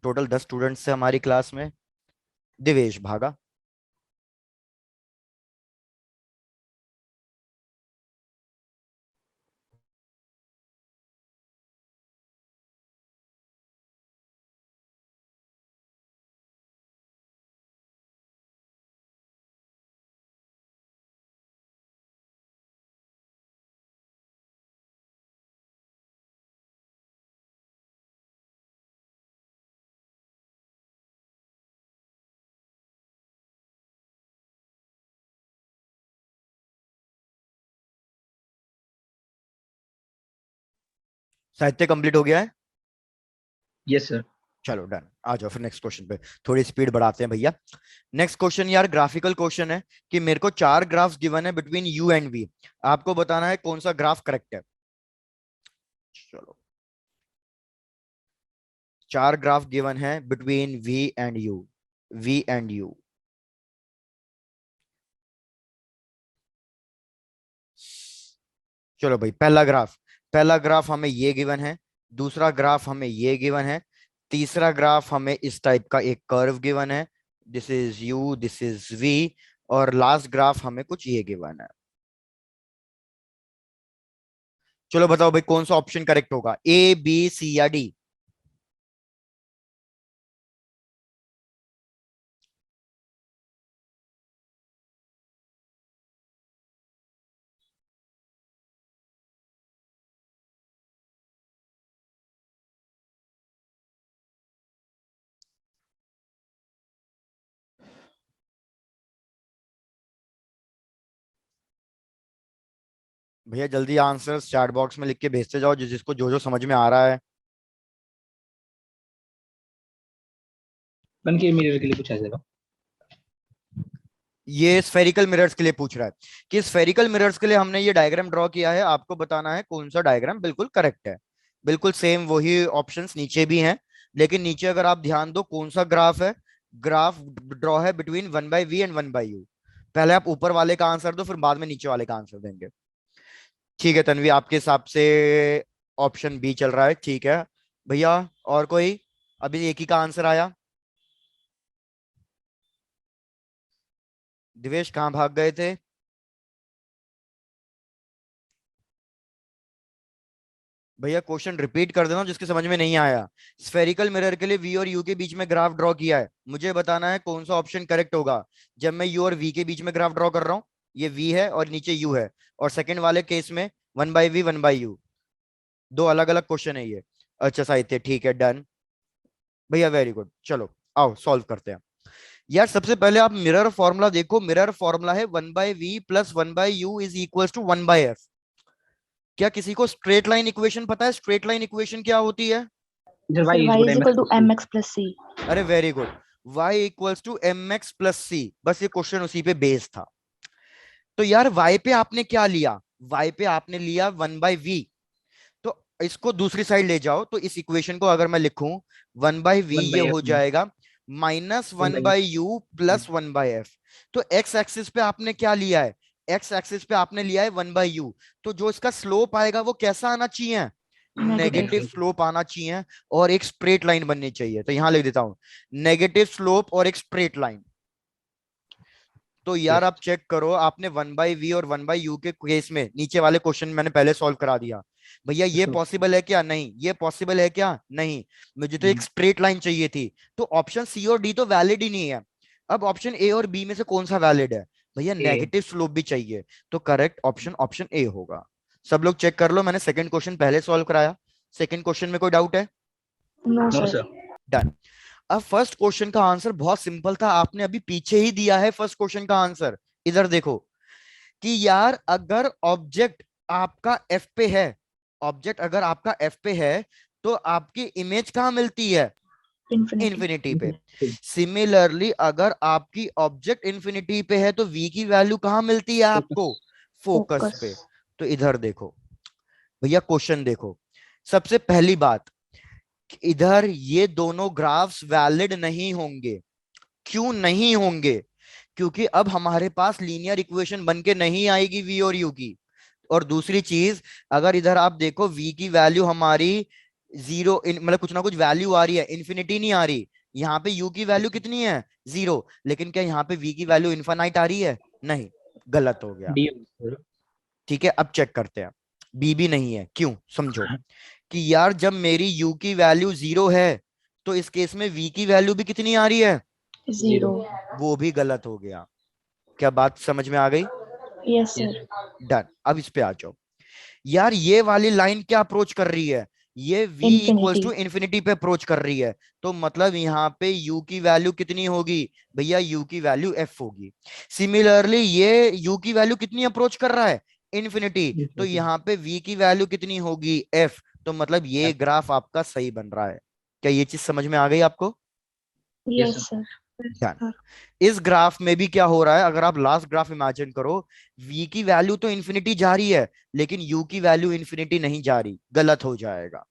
टोटल 10 स्टूडेंट्स से हमारी क्लास में दिवेश भागा। साहित्य कंप्लीट हो गया है? Yes, sir. चलो डन, आ जाओ फिर नेक्स्ट क्वेश्चन पे, थोड़ी स्पीड बढ़ाते हैं भैया। नेक्स्ट क्वेश्चन यार ग्राफिकल क्वेश्चन है कि मेरे को 4 ग्राफ्स गिवन है बिटवीन यू एंड वी, आपको बताना है कौन सा ग्राफ करेक्ट है। चलो 4 ग्राफ गिवन है between V and U, V and U. चलो भाई पहला ग्राफ हमें ये गिवन है, दूसरा ग्राफ हमें ये गिवन है, तीसरा ग्राफ हमें इस टाइप का एक कर्व गिवन है, this is U this is V, और लास्ट ग्राफ हमें कुछ ये गिवन है। चलो बताओ भाई कौन सा ऑप्शन करेक्ट होगा, ए बी सी या डी। भैया जल्दी आंसर चैट बॉक्स में लिख के भेजते जाओ, जिसको जो जो समझ में आ रहा है। बन के मिरर के लिए पूछा जाएगा। ये स्फेरिकल मिरर्स के लिए पूछ रहा है कि स्फेरिकल मिरर्स के लिए हमने ये डायग्राम ड्रॉ किया है, आपको बताना है कौन सा डायग्राम बिल्कुल करेक्ट है। बिल्कुल सेम वही ऑप्शंस नीचे भी हैं, लेकिन नीचे अगर आप ध्यान दो कौन सा ग्राफ है, ग्राफ ड्रॉ है बिटवीन 1/v एंड 1/u। पहले आप ऊपर वाले का आंसर दो, फिर बाद में नीचे वाले का आंसर देंगे। ठीक है तन्वी, आपके हिसाब से ऑप्शन बी चल रहा है, ठीक है भैया। और कोई, अभी एक ही का आंसर आया। दिवेश कहाँ भाग गए थे। भैया क्वेश्चन रिपीट कर देना जिसके समझ में नहीं आया। स्फेरिकल मिरर के लिए वी और यू के बीच में ग्राफ ड्रॉ किया है, मुझे बताना है कौन सा ऑप्शन करेक्ट होगा। जब मैं यू और वी के बीच में ग्राफ ड्रॉ कर रहा हूँ, ये वी है और नीचे यू है, और सेकंड वाले केस में 1/v 1/u, दो अलग अलग क्वेश्चन है ये। अच्छा साहित्य, ठीक है डन भैया, वेरी गुड। चलो आओ सॉल्व करते हैं। यार सबसे पहले आप मिरर फॉर्मूला देखो, मिरर फॉर्मूला है 1/v plus 1/u is equal to 1/f। क्या किसी को स्ट्रेट लाइन इक्वेशन पता है, स्ट्रेट लाइन इक्वेशन क्या होती है। इधर Sir, y y is is equal equal to to mx. mx plus c. अरे very good, y equals to mx plus c, बस ये क्वेश्चन उसी पे बेस्ड था। तो यार y पे आपने क्या लिया, y पे आपने लिया 1/v, तो इसको दूसरी साइड ले जाओ, तो इस इक्वेशन को अगर मैं लिखूं 1/v, 1 ये by हो f जाएगा माइनस 1 by1/u प्लस 1/f। तो x एक्सिस पे आपने क्या लिया है, x एक्सिस पे आपने लिया है 1/u, तो जो इसका स्लोप आएगा वो कैसा आना चाहिए, Negative. नेगेटिव स्लोप आना चाहिए, और एक स्ट्रेट लाइन बननी चाहिए। तो यहां लिख देता हूं नेगेटिव स्लोप और एक स्ट्रेट लाइन। तो यार yes. आप चेक करो, आपने 1/v और 1/u के केस में नीचे वाले क्वेश्चन मैंने पहले सॉल्व करा दिया। भैया ये इसको पॉसिबल है क्या, नहीं। ये पॉसिबल है क्या, नहीं। मुझे तो एक स्ट्रेट लाइन चाहिए थी, तो ऑप्शन सी और डी तो वैलिड ही नहीं है। अब ऑप्शन ए और बी में से कौन सा वैलिड है, भैया a नेगेटिव स्लोप भी चाहिए, तो करेक्ट ऑप्शन ऑप्शन ए होगा। सब लोग चेक कर लो, मैंने सेकंड क्वेश्चन पहले सॉल्व कराया। सेकंड क्वेश्चन में कोई डाउट है, No, no sir. sir. Done. अब फर्स्ट क्वेश्चन का आंसर बहुत सिंपल था, आपने अभी पीछे ही दिया है फर्स्ट क्वेश्चन का आंसर। इधर देखो कि यार अगर ऑब्जेक्ट आपका एफ पे है, ऑब्जेक्ट अगर आपका एफ पे है, तो आपकी इमेज कहाँ मिलती है, Infinity. इन्फिनिटी पे। सिमिलरली अगर आपकी ऑब्जेक्ट इन्फिनिटी पे है, तो वी की वैल्यू कहाँ मिलती है आपको, फोकस पे। Focus. तो इधर देखो भैया, क्वेश्चन देखो, सबसे पहली बात, इधर ये दोनों ग्राफ्स वैलिड नहीं होंगे। क्यों नहीं होंगे, क्योंकि अब हमारे पास लीनियर इक्वेशन बन के नहीं आएगी वी और यू की। और दूसरी चीज, अगर इधर आप देखो वी की वैल्यू हमारी जीरो, मतलब कुछ ना कुछ वैल्यू आ रही है, इन्फिनिटी नहीं आ रही। यहाँ पे यू की वैल्यू कितनी है, 0, लेकिन क्या यहाँ पे वी की वैल्यू इन्फानाइट आ रही है, नहीं, गलत हो गया। d होगा। ठीक है अब चेक करते हैं, बी भी नहीं है, क्यों समझो, कि यार जब मेरी यू की वैल्यू 0 है, तो इस केस में वी की वैल्यू भी कितनी आ रही है, 0. वो भी गलत हो गया। क्या बात समझ में आ गई, Yes, sir. डन। अब इस पे आ जाओ, यार ये वाली लाइन क्या अप्रोच कर रही है, ये v equals to Infinity. Infinity पे अप्रोच कर रही है, तो मतलब यहाँ पे u की वैल्यू कितनी होगी, भैया u की वैल्यू f होगी। सिमिलरली ये u की वैल्यू कितनी अप्रोच कर रहा है, इन्फिनिटी, तो Infinity. यहाँ पे v की वैल्यू कितनी होगी, f। तो मतलब ये F. ग्राफ आपका सही बन रहा है। क्या ये चीज समझ में आ गई आपको? Yes, yes sir. सर। ध्यान, इस ग्राफ में भी क्या हो रहा है, अगर आप लास्ट ग्राफ इमेजिन करो, v की वैल्यू तो इन्फिनिटी जा रही है, लेकिन u की वैल्यू इन्फिनिटी नहीं जा रही, गलत हो जाएगा।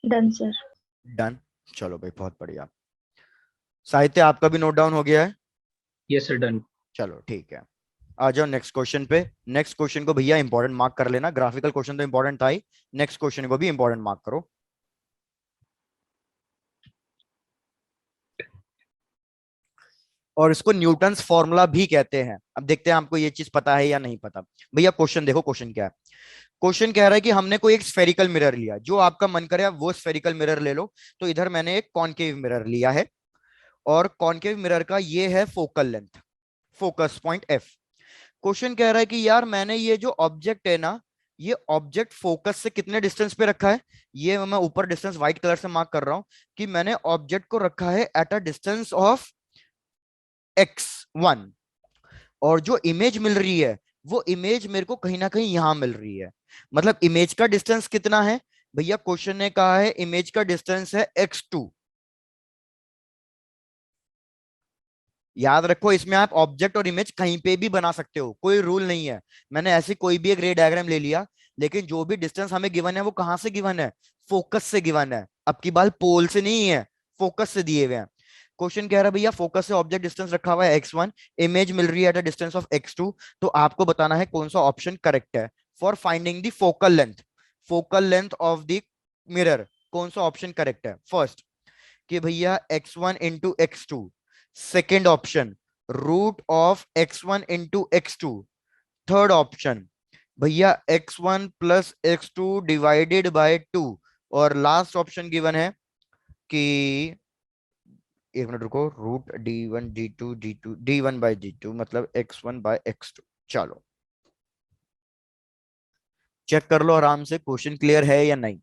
Done sir. डन। चलो भाई, बहुत बढ़िया। साहित्य आपका भी नोट डाउन हो गया है? Yes, sir. Done. चलो ठीक है, आ जाओ नेक्स्ट क्वेश्चन पे। नेक्स्ट क्वेश्चन को भैया इंपॉर्टेंट मार्क कर लेना, ग्राफिकल क्वेश्चन तो इंपॉर्टेंट था ही, नेक्स्ट क्वेश्चन को भी इंपॉर्टेंट मार्क करो। और इसको न्यूटन्स फॉर्मूला भी कहते हैं। अब देखते हैं आपको ये चीज पता है या नहीं पता। भैया क्वेश्चन देखो, क्वेश्चन क्या है। क्वेश्चन कह रहा है कि हमने कोई एक स्फेरिकल मिरर लिया, जो आपका मन करे आप वो स्फेरिकल मिरर ले लो। तो इधर मैंने एक कॉनकेव मिरर लिया है, और कॉनकेव मिरर का ये है focal length, focus point F. Question कह रहा है कि यार मैंने ये जो ऑब्जेक्ट है ना, ये ऑब्जेक्ट फोकस से कितने डिस्टेंस पे रखा है। ये मैं ऊपर डिस्टेंस व्हाइट कलर से मार्क कर रहा हूं, कि मैंने ऑब्जेक्ट को रखा है at a distance of x1। और जो इमेज मिल रही है, वो इमेज मेरे को कहीं ना कहीं यहां मिल रही है। मतलब इमेज का डिस्टेंस कितना है भैया, क्वेश्चन ने कहा है इमेज का डिस्टेंस है x2। याद रखो, इसमें आप ऑब्जेक्ट और इमेज कहीं पे भी बना सकते हो, कोई रूल नहीं है। मैंने ऐसी कोई भी एक रे डायग्राम ले लिया, लेकिन जो भी डिस्टेंस हमें गिवन है वो कहां से गिवन है, फोकस से गिवन है। अब की बात पोल से नहीं है, फोकस से दिए हुए हैं। क्वेश्चन कह रहा है भैया फोकस से ऑब्जेक्ट डिस्टेंस रखा हुआ है x1, इमेज मिल रही है at a distance of x2। तो आपको बताना है कौन सा ऑप्शन करेक्ट है for finding the focal length. Focal length of the mirror, कौन सा ऑप्शन करेक्ट है? फर्स्ट कि भैया x1 into x2। Second option root of x1 into x2। Third option भैया x1 plus x2 divided by 2। और last option given है कि, एक मिनट रुको, root d1 d2 d2 d1 bye d2, मतलब x1 बाय x2। चलो check कर लो आराम से, क्वेश्चन क्लियर है या नहीं।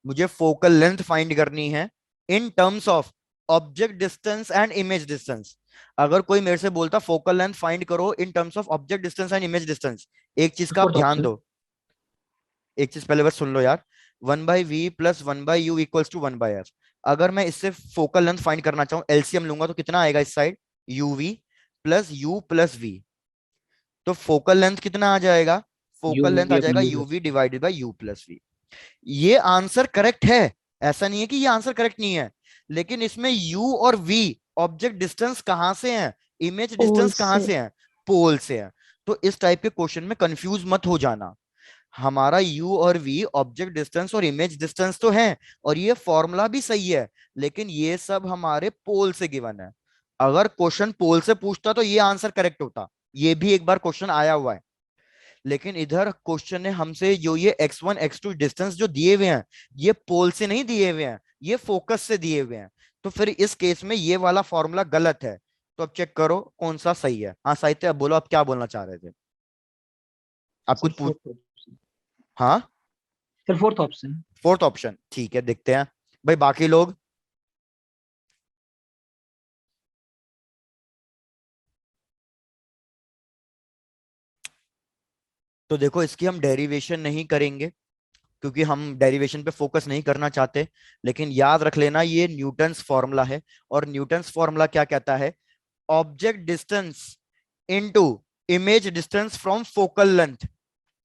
मुझे फोकल लेंथ फाइंड करनी है in terms of object distance and image distance. अगर कोई मेरे से बोलता फोकल लेंथ फाइंड करो in terms of object distance and image distance, एक चीज का आप Fourth ध्यान option. दो, एक चीज पहले बस सुन लो यार। 1/v plus 1/u equals to 1/f। अगर मैं इससे फोकल लेंथ फाइंड करना चाहूं, एलसीएम लूंगा, तो कितना आएगा इस side, uv plus u plus v। तो फोकल लेंथ कितना आ जाएगा, फोकल लेंथ UV आ upon जाएगा U plus. uv divided by u plus v। ये आंसर करेक्ट है, ऐसा नहीं है कि ये आंसर करेक्ट नहीं है, लेकिन इसमें u और v ऑब्जेक्ट डिस्टेंस कहां से है, इमेज पोल डिस्टेंस कहां से। से है, पोल से है। तो इस टाइप के क्वेश्चन में कंफ्यूज मत हो जाना। हमारा u और v ऑब्जेक्ट डिस्टेंस और इमेज डिस्टेंस तो है, और ये फॉर्मूला भी सही है, लेकिन ये सब हमारे पोल से गिवन है। अगर क्वेश्चन पोल से पूछता तो ये आंसर करेक्ट होता, ये भी एक बार क्वेश्चन आया हुआ है। लेकिन इधर क्वेश्चन ने हमसे जो ये x1 x2 डिस्टेंस जो दिए हुए हैं, ये पोल से नहीं दिए हुए हैं, ये फोकस से दिए हुए हैं। तो फिर इस केस में ये वाला फॉर्मूला गलत है। तो अब चेक करो कौन सा सही है। हाँ साहित्य, अब बोलो, आप क्या बोलना चाह रहे थे? आप Sir, कुछ पूछ। fourth option. हाँ, Sir, fourth option. Fourth option, ठीक है, देखते हैं भाई बाकी लोग। तो देखो, इसकी हम डेरिवेशन नहीं करेंगे, क्योंकि हम डेरिवेशन पे फोकस नहीं करना चाहते। लेकिन याद रख लेना, ये न्यूटन्स फॉर्मूला है, और न्यूटन्स फॉर्मूला क्या कहता है, object distance into image distance from focal length,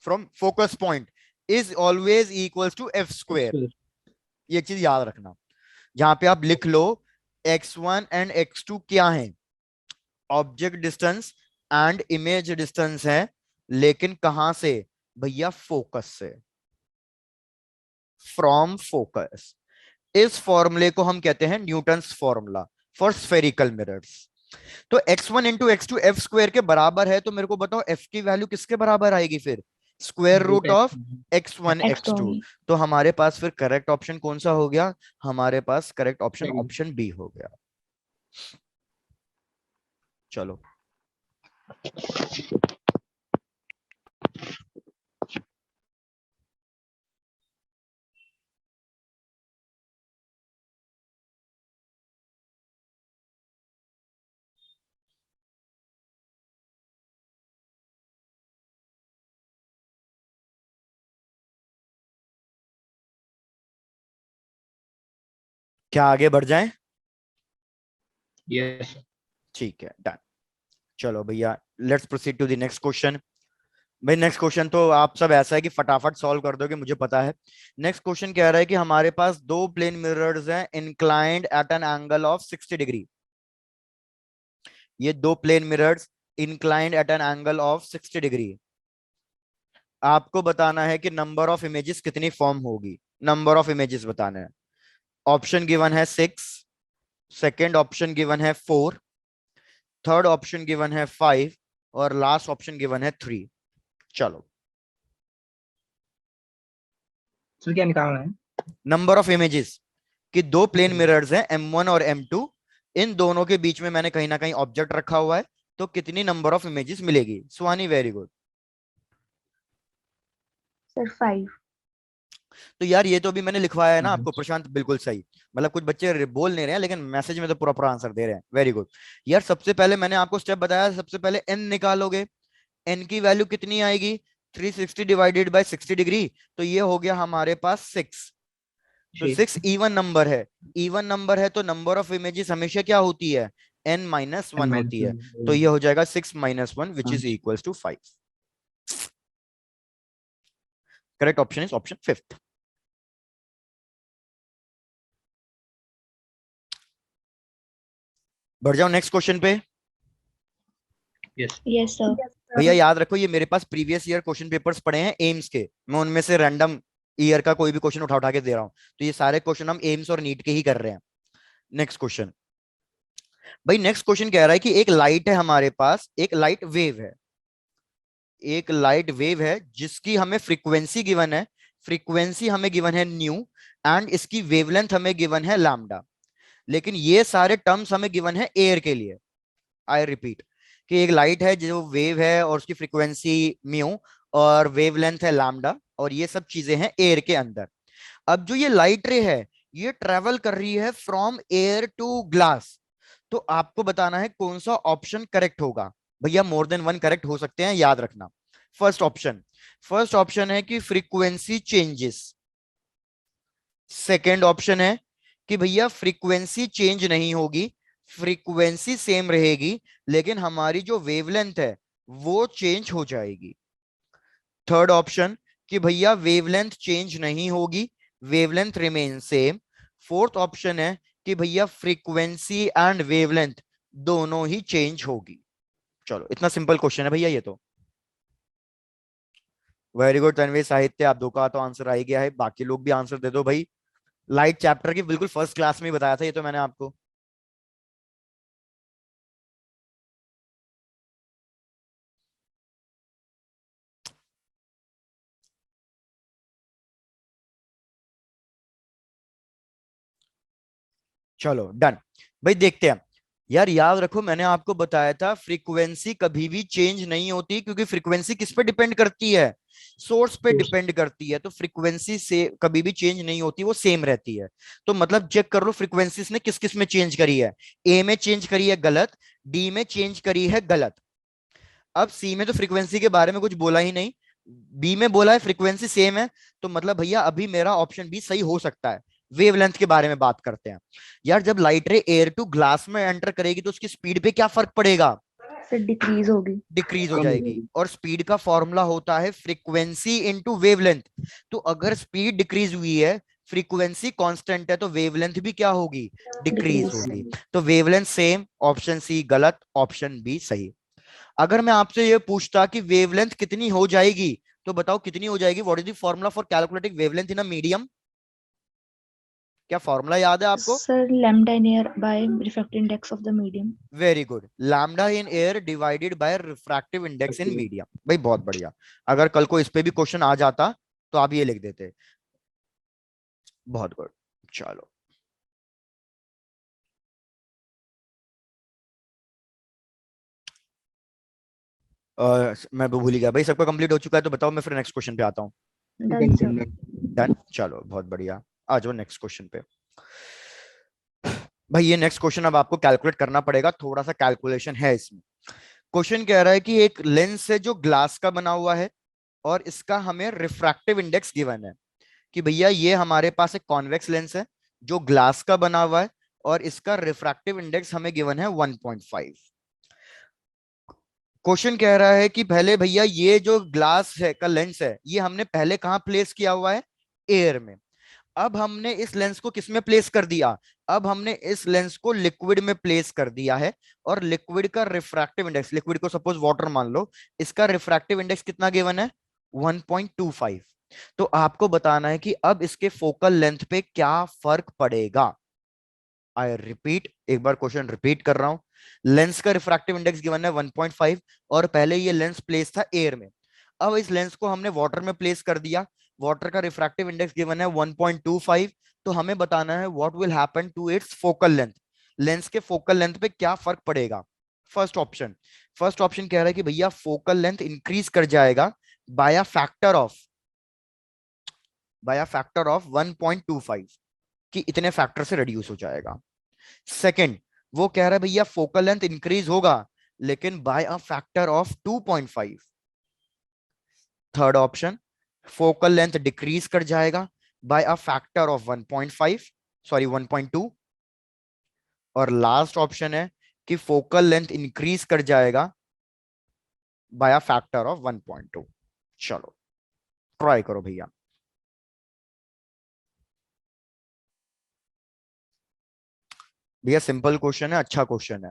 from focus point, is always equals to F X square. square. ये चीज याद रखना, जहां पे आप लिख लो x1 एंड x2 क्या है, object distance and image distance है, लेकिन कहां से भैया, फोकस से, फ्रॉम फोकस। इस फॉर्मूले को हम कहते हैं Newton's formula for spherical mirrors. तो x1 into x2 F square के बराबर है, तो मेरे को बताओ f की वैल्यू किसके बराबर आएगी फिर, square Root root X. Of x1 X. X x2। होगी। तो हमारे पास फिर करेक्ट ऑप्शन कौन सा हो गया, हमारे पास correct option Second. Option B हो गया। चलो क्या आगे बढ़ जाएं? Yes. ठीक है, डन। चलो भैया, let's proceed to the next question. भाई नेक्स्ट क्वेश्चन तो आप सब ऐसा है कि फटाफट सॉल्व कर दोगे, मुझे पता है। नेक्स्ट क्वेश्चन कह रहा है कि हमारे पास दो प्लेन मिरर्स हैं inclined at an angle of 60 degree. ये दो plane mirrors inclined at an angle of 60 degree. आपको बताना है कि नंबर ऑफ इमेजेस कितनी फॉर्म होगी। नंबर ऑफ इमेजेस बताना है। ऑप्शन गिवन है 6, सेकेंड ऑप्शन गिवन है 4, थर्ड ऑप्शन गिवन है 5 और लास्ट ऑप्शन गिवन है 3। चलो, सर क्या निकालना है? नंबर ऑफ इमेजेस कि दो प्लेन मिरर्स हैं M1 और M2, इन दोनों के बीच में मैंने कहीं ना कहीं ऑब्जेक्ट रखा हुआ है, तो कितनी नंबर ऑफ इमेजेस मिलेगी। सुहानी वेरी गुड। सर 5। तो यार ये तो अभी मैंने लिखवाया है ना हाँ। आपको, प्रशांत बिल्कुल सही। मतलब कुछ बच्चे बोल नहीं रहे हैं लेकिन मैसेज में तो पूरा पूरा आंसर दे रहे हैं। Very good. यार सबसे पहले मैंने आपको स्टेप बताया, सबसे पहले n निकालोगे। n की वैल्यू कितनी आएगी? 360 डिवाइडेड बाय 60 डिग्री, तो ये हो गया हमारे पास 6। तो जी। 6 इवन नंबर है। इवन नंबर है तो नंबर ऑफ इमेजेस हमेशा क्या होती है? n-1 होती है। तो ये हो जाएगा 6 - 1 which is equal to 5। Correct option is option 5th। बढ़ जाओ नेक्स्ट क्वेश्चन पे। यस। Yes sir. भैया याद रखो, ये मेरे पास प्रीवियस ईयर क्वेश्चन पेपर्स पड़े हैं एम्स के, मैं उनमें से रैंडम ईयर का कोई भी क्वेश्चन उठा उठा के दे रहा हूं। तो ये सारे क्वेश्चन हम एम्स और नीट के ही कर रहे हैं। Next question. भाई नेक्स्ट क्वेश्चन कह रहा है कि एक लाइट है हमारे पास, एक लाइट वेव है। एक लाइट वेव है जिसकी हमें फ्रीक्वेंसी गिवन है। फ्रीक्वेंसी हमें गिवन है न्यू एंड इसकी वेवलेंथ हमें गिवन है लैम्डा। लेकिन ये सारे टर्म्स हमें गिवन है एयर के लिए। आई रिपीट कि एक लाइट है जो वेव है और उसकी फ्रीक्वेंसी म्यू और वेवलेंथ है लैम्डा, और ये सब चीजें हैं एयर के अंदर। अब जो ये लाइट रे है ये ट्रेवल कर रही है फ्रॉम एयर टू ग्लास। तो आपको बताना है कौन सा ऑप्शन करेक्ट होगा। भैया मोर देन वन करेक्ट हो सकते हैं, याद रखना। फर्स्ट ऑप्शन, फर्स्ट ऑप्शन है कि फ्रीक्वेंसी चेंजेस। सेकेंड ऑप्शन है कि भैया फ्रीक्वेंसी चेंज नहीं होगी, फ्रीक्वेंसी सेम रहेगी, लेकिन हमारी जो वेवलेंथ है वो चेंज हो जाएगी। थर्ड ऑप्शन कि भैया वेवलेंथ चेंज नहीं होगी, wavelength remain same. Fourth option है कि भैया फ्रीक्वेंसी एंड वेवलेंथ दोनों ही चेंज होगी। चलो इतना सिंपल क्वेश्चन है भैया ये तो। वेरी गुड तन्वी साहित्य, आप दो का तो आंसर आ ही गया है, बाकी लोग भी आंसर दे दो भाई। लाइट चैप्टर की बिल्कुल फर्स्ट क्लास में ही बताया था ये तो मैंने आपको। चलो डन। भाई देखते हैं। यार याद रखो मैंने आपको बताया था फ्रीक्वेंसी कभी भी चेंज नहीं होती, क्योंकि फ्रीक्वेंसी किस पे डिपेंड करती है? सोर्स पे डिपेंड करती है। तो फ्रीक्वेंसी से कभी भी चेंज नहीं होती, वो सेम रहती है। तो मतलब चेक कर लो फ्रीक्वेंसीज ने किस किस में चेंज करी है। ए में चेंज करी है गलत, डी में चेंज करी है गलत। अब सी में तो फ्रीक्वेंसी के बारे में कुछ बोला ही नहीं, बी में बोला है फ्रीक्वेंसी सेम है। तो मतलब भैया अभी मेरा ऑप्शन बी सही हो सकता है। वेवलेंथ के बारे में बात करते हैं। यार जब light ray air to glass में एंटर करेगी तो उसकी स्पीड पे क्या फर्क पड़ेगा? सर डिक्रीज होगी। डिक्रीज हो कम जाएगी। होगी। और स्पीड का फॉर्मूला होता है फ्रीक्वेंसी इनटू वेवलेंथ। तो अगर स्पीड डिक्रीज हुई है, फ्रीक्वेंसी कांस्टेंट है, तो वेवलेंथ भी क्या होगी? Decrease decrease. होगी। तो वेवलेंथ सेम, ऑप्शन सी गलत, ऑप्शन बी सही। अगर मैं आपसे ये पूछता कि वेवलेंथ कितनी हो जाएगी, तो बताओ कितनी हो जाएगी? What is the formula for calculating wavelength in a medium? क्या फॉर्मूला याद है आपको? Sir lambda in air by refractive index of the medium. Very good, lambda in air divided by refractive index in medium. भाई बहुत बढ़िया। अगर कल को इस पे भी क्वेश्चन आ जाता तो आप ये लिख देते। बहुत गुड। चलो मैं भूल ही गया भाई, सबका कंप्लीट हो चुका है तो बताओ, मैं फिर नेक्स्ट क्वेश्चन पे आता हूँ। Done sir. डन, चलो बहुत बढ़िया। आ जाओ नेक्स्ट क्वेश्चन पे। भाई ये नेक्स्ट क्वेश्चन अब आपको कैलकुलेट करना पड़ेगा, थोड़ा सा कैलकुलेशन है इसमें। क्वेश्चन कह रहा है कि एक लेंस है जो ग्लास का बना हुआ है और इसका हमें रिफ्रैक्टिव इंडेक्स गिवन है। कि भैया ये हमारे पास एक कॉन्वेक्स लेंस है जो ग्लास का बना हुआ है, और इसका रिफ्रैक्टिव इंडेक्स हमें गिवन है 1.5। क्वेश्चन कह रहा है कि पहले भैया ये जो ग्लास है का लेंस है, ये हमने पहले कहाँ प्लेस किया हुआ है? एयर में। अब हमने इस लेंस को किस में प्लेस कर दिया? अब हमने इस लेंस को लिक्विड में प्लेस कर दिया है, और लिक्विड का रिफ्रैक्टिव इंडेक्स, लिक्विड को सपोज वाटर मान लो, इसका रिफ्रैक्टिव इंडेक्स कितना गिवन है? 1.25। तो आपको बताना है कि अब इसके फोकल लेंथ पे क्या फर्क पड़ेगा। आई रिपीट, एक बार क्वेश्चन रिपीट कर रहा हूं। लेंस का रिफ्रैक्टिव इंडेक्स गिवन है 1.5, और पहले ये लेंस प्लेस था एयर में। अब इस लेंस को हमने वाटर में प्लेस कर दिया, वाटर का रिफ्रैक्टिव इंडेक्स गिवन है 1.25। तो हमें बताना है what will happen to its focal length, lens के फोकल लेंथ पे क्या फर्क पड़ेगा। फर्स्ट ऑप्शन कह रहा है कि भैया फोकल लेंथ इंक्रीज कर जाएगा बाय अ फैक्टर ऑफ 1.25, कि इतने फैक्टर से रिड्यूस हो जाएगा। सेकंड, वो कह रहा है भैया फोकल लेंथ इंक्रीज होगा लेकिन by a factor of 2.5। Third option, focal length decrease कर जाएगा by a factor of 1.5, sorry 1.2। और लास्ट ऑप्शन है कि फोकल लेंथ इंक्रीज कर जाएगा बाय अ फैक्टर ऑफ 1.2। चलो ट्राई करो भैया। भैया सिंपल क्वेश्चन है, अच्छा क्वेश्चन है।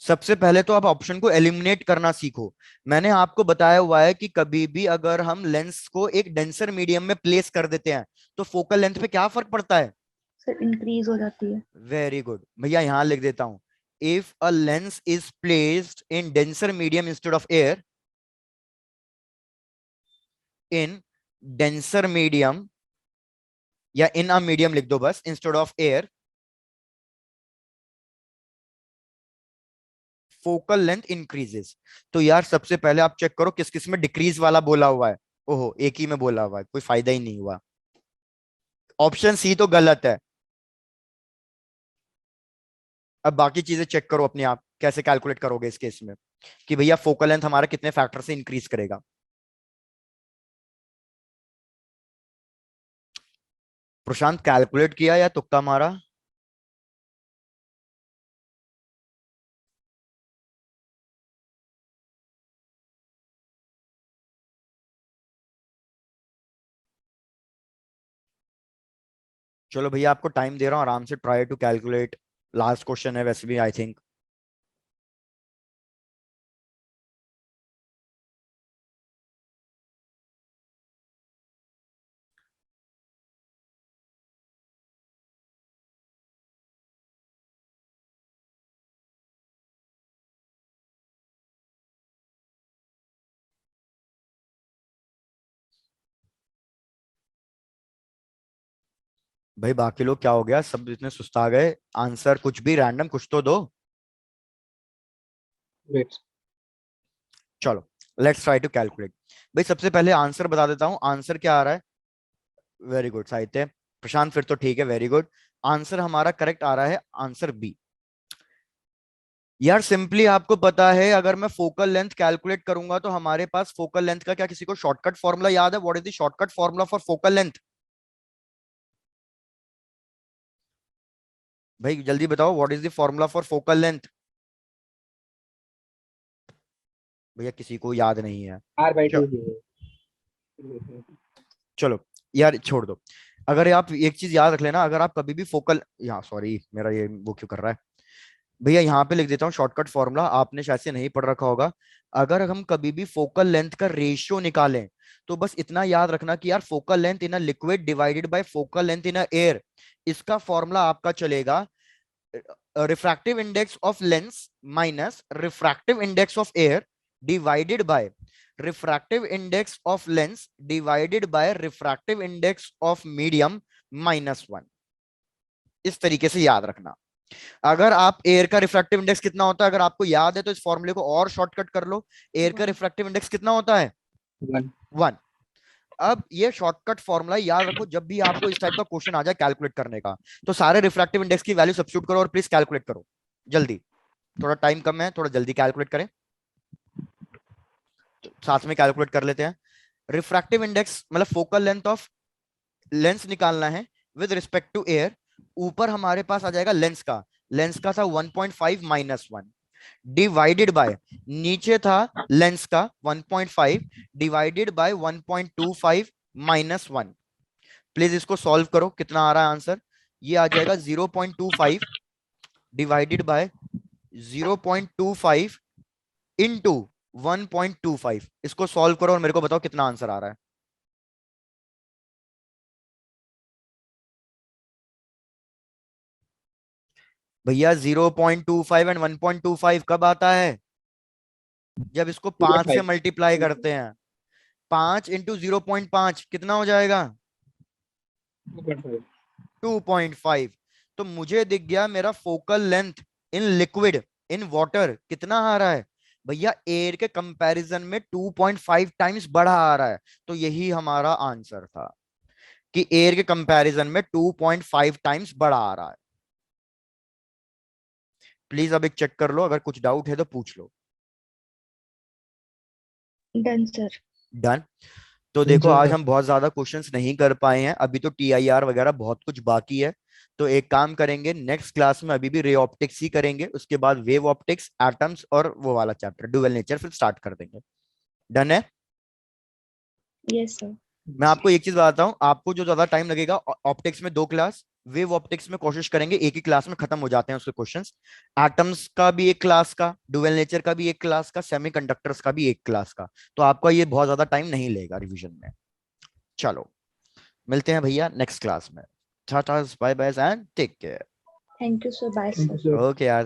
सबसे पहले तो आप ऑप्शन को एलिमिनेट करना सीखो। मैंने आपको बताया हुआ है कि कभी भी अगर हम लेंस को एक डेंसर मीडियम में प्लेस कर देते हैं तो फोकल लेंथ पे क्या फर्क पड़ता है? सर इंक्रीज हो जाती है। वेरी गुड भैया, यहां लिख देता हूं। If a lens is placed in denser medium instead of air, in denser medium, या इन अ मीडियम लिख दो बस instead of air, focal length increases. तो यार सबसे पहले आप चेक करो किस किस में डिक्रीज वाला बोला हुआ है। ओहो, एक ही में बोला हुआ है, कोई फायदा ही नहीं हुआ। ऑप्शन सी तो गलत है। अब बाकी चीजें चेक करो अपने आप, कैसे कैलकुलेट करोगे इस केस में कि भैया फोकल लेंथ हमारा कितने फैक्टर से इंक्रीज करेगा। प्रशांत कैलकुलेट किया या तुक्का मारा? चलो भैया आपको टाइम दे रहा हूँ, आराम से try to calculate. Last question है वैसे भी आई थिंक। भाई बाकी लोग क्या हो गया, सब इतने सुस्ता गए? आंसर कुछ भी रैंडम कुछ तो दो। Wait. चलो लेट्स ट्राई टू कैलकुलेट। भाई सबसे पहले आंसर बता देता हूँ, आंसर क्या आ रहा है। वेरी गुड साहित्य, प्रशांत फिर तो ठीक है, वेरी गुड। आंसर हमारा करेक्ट आ रहा है, आंसर बी। यार सिंपली आपको पता है अगर मैं फोकल लेंथ कैलकुलेट करूंगा तो हमारे पास फोकल लेंथ का क्या किसी को शॉर्टकट फॉर्मूला याद है? What is the shortcut formula for focal length? भाई जल्दी बताओ, what is the formula for focal length? भैया किसी को याद नहीं है। R/2 च- चलो यार छोड़ दो। अगर आप एक चीज याद रख लेना, अगर आप कभी भी फोकल, यहाँ सॉरी मेरा ये वो क्यों कर रहा है भैया, यहाँ पे लिख देता हूँ शॉर्टकट फॉर्मूला, आपने शायद से नहीं पढ़ रखा होगा। अगर हम कभी भी फोकल लेंथ का रेशियो निकालें तो बस इतना याद रखना कि यार focal length in a liquid divided by focal length in a air, इसका फॉर्मूला आपका चलेगा refractive index of lens minus refractive index of air divided by refractive index of lens divided by refractive index of medium -1। इस तरीके से याद रखना। अगर आप एयर का रिफ्रैक्टिव इंडेक्स कितना होता है, अगर आपको याद है तो इस फॉर्मूले को और शॉर्टकट कर लो। एयर का 1। रिफ्रैक्टिव इंडेक्स कितना होता है? 1. 1। अब ये शॉर्टकट फॉर्मूला याद रखो, जब भी आपको इस टाइप का क्वेश्चन आ जाए कैलकुलेट करने का, तो सारे रिफ्रैक्टिव इंडेक्स की वैल्यू सब्स्टिट्यूट करो और प्लीज कैलकुलेट करो जल्दी। थोड़ा टाइम कम है, थोड़ा जल्दी कैलकुलेट करें, तो साथ में कैलकुलेट कर लेते हैं। रिफ्रैक्टिव इंडेक्स मतलब फोकल लेंथ ऑफ लेंस निकालना है विद रिस्पेक्ट टू एयर। ऊपर हमारे पास आ जाएगा लेंस का था 1.5 माइनस 1 डिवाइडेड बाय, नीचे था लेंस का 1.5 डिवाइडेड बाय 1.25 माइनस 1। प्लीज इसको सॉल्व करो, कितना आ रहा है आंसर? ये आ जाएगा 0.25 डिवाइडेड बाय 0.25 इंटू 1.25। इसको सॉल्व करो और मेरे को बताओ कितना आंसर आ रहा है। भैया 0.25 एंड 1.25 कब आता है? जब इसको 5 से 5 मल्टीप्लाई करते हैं। 5 इंटू 0.5 कितना हो जाएगा? 2.5 2.5। तो मुझे दिख गया मेरा focal length in liquid, in water कितना आ रहा है भैया? एयर के कंपैरिजन में 2.5 टाइम्स बड़ा आ रहा है। तो यही हमारा आंसर था कि एयर के कंपैरिजन में 2.5 टाइम्स बड़ा आ रहा है। प्लीज अब एक चेक कर लो, अगर कुछ डाउट है तो पूछ लो। Done sir. डन। तो देखो आज हम बहुत ज्यादा क्वेश्चंस नहीं कर पाए हैं, अभी तो टीआईआर वगैरह बहुत कुछ बाकी है। तो एक काम करेंगे, नेक्स्ट क्लास में अभी भी रे ऑप्टिक्स ही करेंगे, उसके बाद वेव ऑप्टिक्स, एटम्स और वो वाला चैप्टर ड्यूअल नेचर फिर स्टार्ट कर देंगे। डन है। Yes sir. मैं आपको एक चीज बताता हूँ, आपको जो ज्यादा टाइम लगेगा ऑप्टिक्स में 2 क्लास, वेव ऑप्टिक्स में कोशिश करेंगे एक ही क्लास में खत्म हो जाते हैं उसके क्वेश्चंस। एटम्स का भी एक क्लास का, ड्यूअल नेचर का भी एक क्लास का, सेमीकंडक्टर्स का भी एक क्लास का। तो आपका ये बहुत ज्यादा टाइम नहीं लेगा रिवीजन में। चलो मिलते हैं भैया नेक्स्ट क्लास में। Tata bye bye and take care. Thank you sir, bye Thank you, sir. sir. Okay यार।